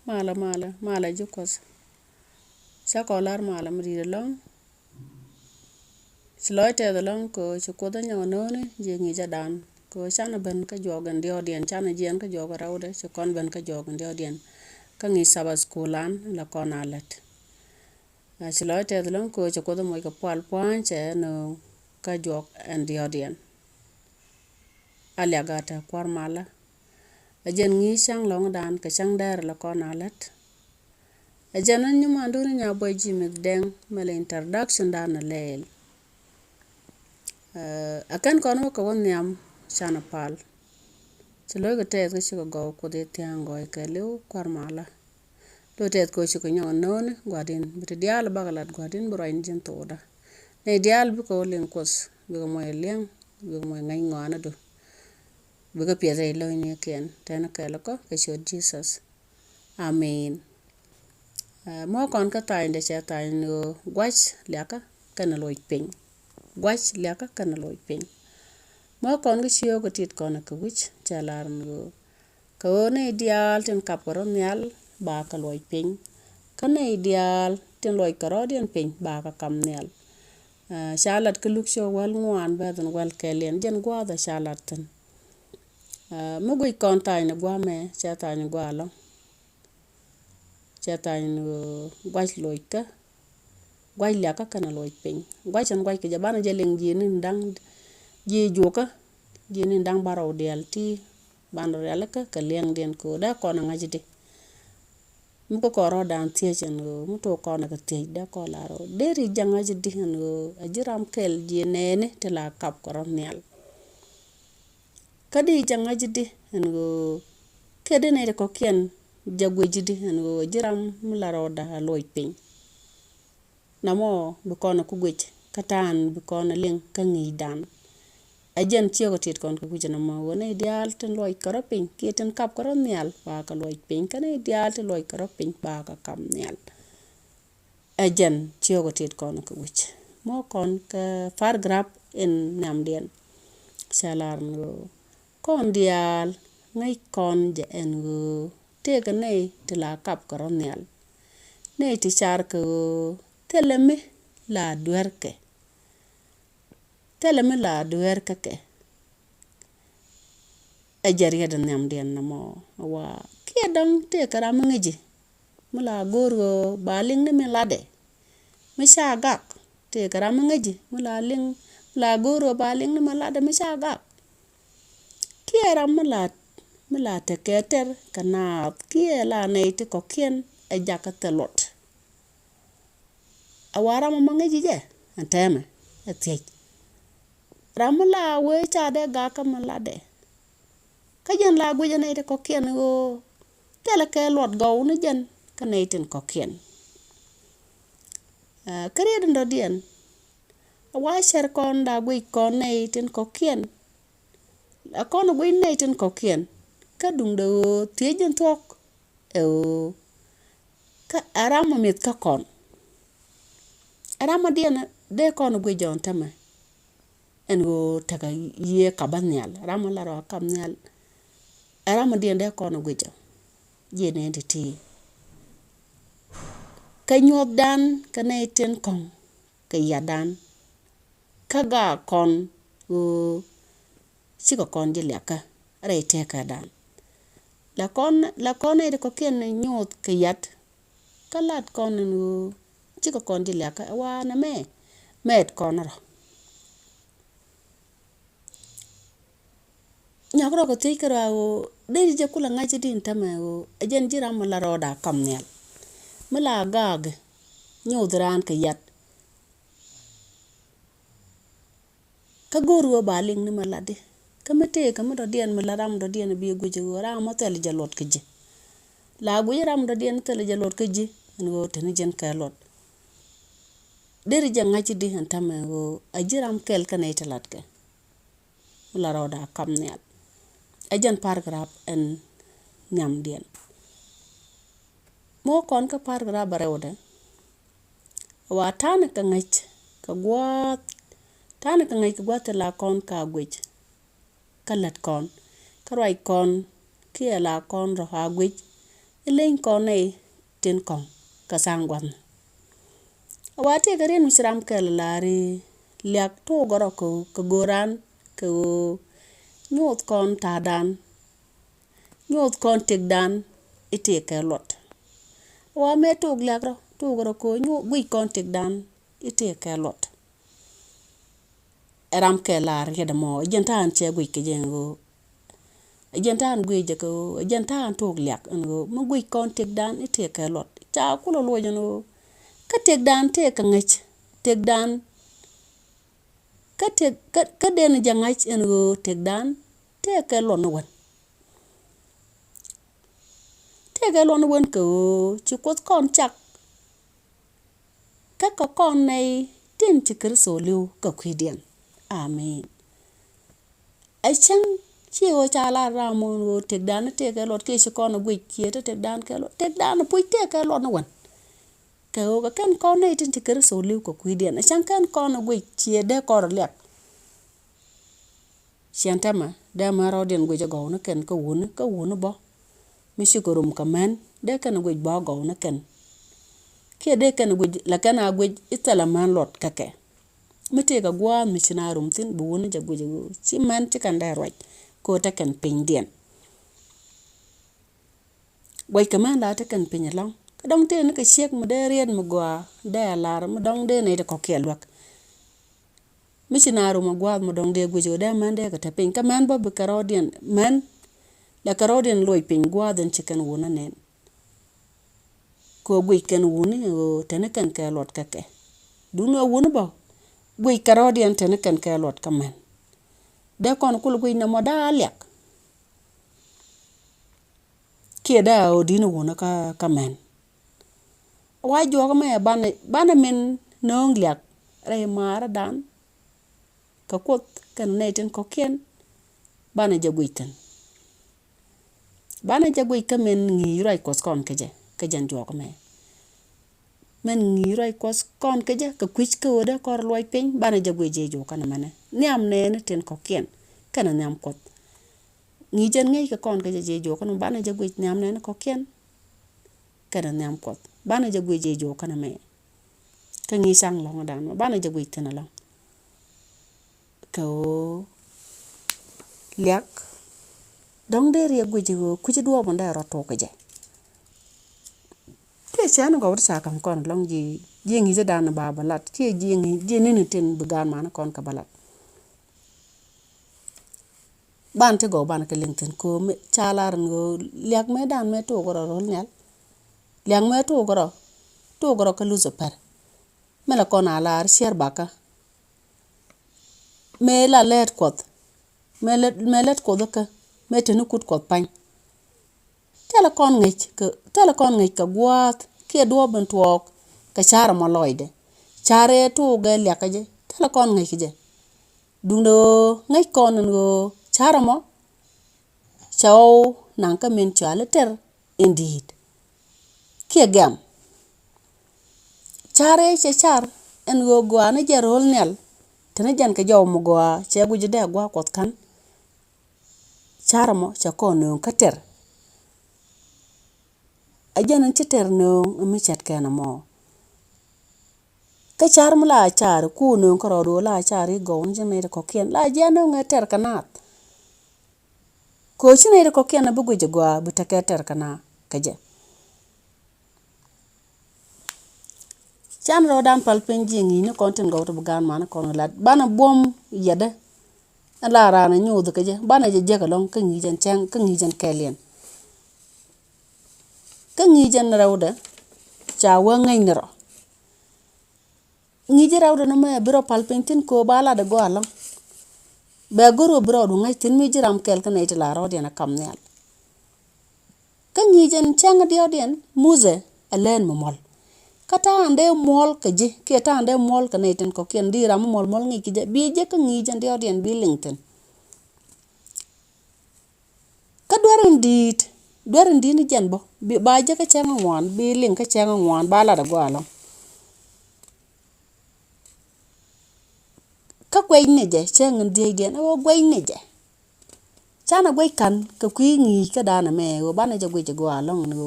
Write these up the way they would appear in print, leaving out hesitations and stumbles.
mala jukos shakolar mala mri long sloite the long ko chukoda nyonon je ngi jadan ko chana ben ka jogan dio dien chana jen ka joga rawde chukon ben ka jogan dio dien ka ngi sabas kulan la konalet sloite the long ko chukoda mo ka pal panche no ka jog en dio dien aliagata kwar mala ajen ngi chang long dan ka chang der la konalet ajanan nyuma nduni nya boy jimik deng mele introduction dan na leel akan kono ko won nyam chana pal chelo ga tet ko chiko go ko de tiango ke lew kwar mala do tet ko chiko nyon non gwadin bit dial bagalat gwadin bro injin toda ne dial bu ko len kos bu ko moy len bu ko moy ngay ngwana do bu ko pieze lo ni ken tan ka lo ko ke sho jesus amen mo kon ka tay de cha tay no gwach laka kana loy pin gwach laka kana loy pin mo kon ga chiyo ko tit kon ka wich chalar no ko ne ideal ten kaporo nyal ba ka loy pin kana ideal ten loy karodien pin ba ka kam nyal shalat ka luk sho wal ngwan ba den wal kelen jen gwa da shalat ten mo gui kon tay ne gwa me cha tay ne gwa lo cha tay no gwach loy ka gwaj laka kana loy pin gwaj an gwaj ke jabana jeleng jini ndang ji joka jini ndang baraw del ti bandar yalaka ka leng den ko da kona ngajide mu ko ro dan tie chen go mu to kona ka tie da ko laro deri jangaji dihen go ajiram kel jinene te la kap koron nyal kadi jangaji di hen go kede ne ko ken jagweji di hen go ajiram mu laro da loy pin namo bu kono ku gwech katan bu kono len ka ngi dan ajen tiyo ko tit kon ko kujana ma wona ideal ten loy karopin keten kap koro nyal ba ka loy pin kana ideal ten loy karopin ba ka kam nyal ajen tiyo ko tit kon ko gwech mo kon ka far grab en namdien salar no kon dial ngai kon je en go te ka nei te la kap koro nyal nei ti char ko teleme la duerke ke ajariya dan nyam den namo wa kiedang te karam ngeji mula gorgo baling ne melade mishagak te karam ngeji mula ling la gorgo baling ne melade mishagak kiera mula te keter kana kiela nei te kokien ajaka telot awara ma mangeji je anteme etiej ramla we cha de ga ka malade ka jen la gwe ne ko kien go tele ke lot go ne jen ka ne tin ko kien kare ndo dien wa sher kon da gwe kon ne tin ko kien a kon gwe ne tin ko kien ka dung do tiejen tok ka arama mit ka kon arama dien de kon gwe jon tama en go taga ye kabanyal rama la ro kamnyal rama dien de kono gwejo ye ne nditi kanyop dan kaneten kon kayadan kaga kon o siko kon je leka re te ka dan la kon e ko ken nyot kayat kalat kon no siko kon je leka wa na met kon ro nyakro ko te kara o de je kula ngaji din tama o ajen jira mala roda kamnel mala gag nyodran ka yat ka goru baling ni malade kamete kamado dien mala ram do dien bi guje ora motel jalot keje la guje ram do dien tel jalot keje ngo ten jen ka lot de je ngaji din tama o ajiram kel kanay talat ke mala roda kamnel ajan paragraph en nyam dien mo kon ka paragraph barewde wa tan ka ngach ka gwat tan ka ngach ka gwat la kon ka gwej kalat kon karwai kon ki la kon ro ha gwej Ilen kon này tin kon ka sangwan awate garin misram kel lari liak to goro ko goran ko nyot kon tadan nyot kon tigdan ite ke lot wa me to glagro to goro ko nyu gui kon tigdan ite ke lot eram ke lar yeda mo jentan che gui ke jengo jentan gui je ko jentan to glak ngo mo gui kon tigdan ite ke lot cha kulo lo jeno ka tigdan te ka ngech tigdan ka den jangach ngo tigdan te ke lo no wan te ke lo no wan ko chi ko kon chak ka kon nei tin chi kir so liu ka kwidien amen ai chang chi o cha la ra mo tigdan te ke lo ke chi kon gui ki te tigdan ke lo tigdan pu te ke lo no wan ka o ka kan kon nei tin chi kir so liu ka kwidien ai chang kan kon gui chi de kor lek siantama da maro den gui go na ken ka wonu bo mi shukurum kaman de kan gui bo go na ken ke de kan gui la kana gui itala man lot kake mite ka gwa mi sinarum tin bu wonu ja gui si man ti kan da roi ko ta kan pin dien gui kaman la ta kan pin long ka dong te ne ka shek mu de rien mu gwa da lar mu dong de ne de ko ke lwak mi sinarum gwa mu dong de gui da man de ka ta pin ka man bo bu karodien man la karodien loi pin gwa den chicken wona nen ko gui ken woni o tene kan ka lot kake du no woni bo gui karodien tene kan ka lot kaman de kon kul gui na moda lek ke da o dino wona ka kaman wa joga me bana min nong lek re mara dan ka kot kan neten ko ken bana jaguiten bana jagui kamen ngi rai kos kon keje ka jan joga me men ngi rai kos kon keje ka kwich ko da kor loy pin bana jagui je jo kana mane niam ne ten ko ken kana niam kot ngi jen ngi ka kon keje je jo kana bana jagui niam ne ko ken kana niam kot bana jagui je jo kana me ka ngi sang long dan bana jagui tena long ko liak dong de ria gui jigo kuji duo bonda ro to keje te chan go sa kam kon long ji ngi je dan ba balat ti ngi je ne ten bugan man kon ka balat ban te go ban ka lingten ko me chalar ngo liak me dan me to go ro nyal liak me to go ka luzo par me la kon ala sher baka me la let kot me let ko ka me te nu kut kot pan telekon ngej ka guat ke do ben tuok ka chara mo loide chare tu ga lekaje telekon ngej je dundo ngej kon ngo chara mo chaw nan ka men chale ter indeed ke gam chare che char en go gwa na jarol nel tene jan ka jaw mo gwa che guji de gwa kot kan chara mo cha kono ka ter ajan ci ter no mi chat kana mo ka char mu la char ku no ko ro la char go on jene ko ken la jano nga ter kanat ko chine ko ken bu go jogwa bu ta ka ter kana kaje chan ro dan pal penji ngi ne konten go to bugan man ko la bana bom yede la rana nyodo kaje bana je je ka long ka ngi jan chang ka ngi jan kelen ka ngi jan rawda cha wa ngai nero ngi je rawda no me biro palpentin ko bala de go along be goro biro du ngai tin mi jiram kel ka nei la ro de na kam ne ka ngi jan chang de odien muze alen momol kata ande mol ka je ke ta ande mol ka nei tin ko ken dira mol ngi ki je bi je ka ngi jan de odien bi lingten ka dorin di ni jan bo bi ba je ka chang ngwan bi ling ka chang ngwan bala de go along ka kwai ne je chang ndi den o gwai ne je chana gwai kan ka kwi ngi ka dana me o bana je gwai je go along no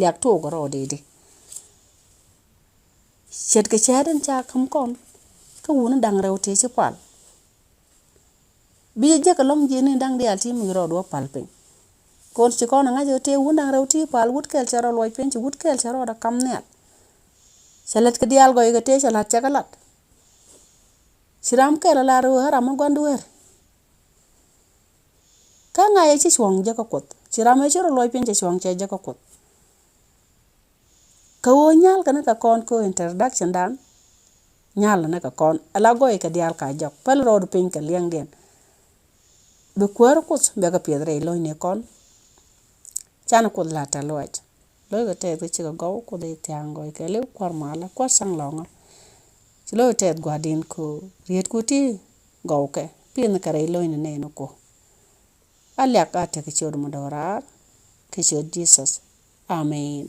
liak to goro de chet ke chaden cha kam kon ka wona dang rew te ci pal bi je ka long je ni dang de alti mi ro do pal pen kon ci kon nga je te wona dang rew ti pal wut kel charo loy pen ci wut kel charo da kam ne salat ke dial go ye te salat cha kalat siram ke la ro haram gondu wer ka nga ye ci chwong je ka kot siram ye charo loy pen ci chwong che je ka kot ka wo nyal kana ka kon ko introduction dan nyal na ka kon ala goy ka dial ka jok pal road pin ka liang den be kwar kus be ka piedre lo ne kon chan ko la ta loaj lo ga te ci ga go ko de tango ke le kwar mala kwar sang longa ci lo te gwa din ko riet ko ti go ke pin ka re lo ne no ko alya ka te ke chod mo dora ke chod Jesus amen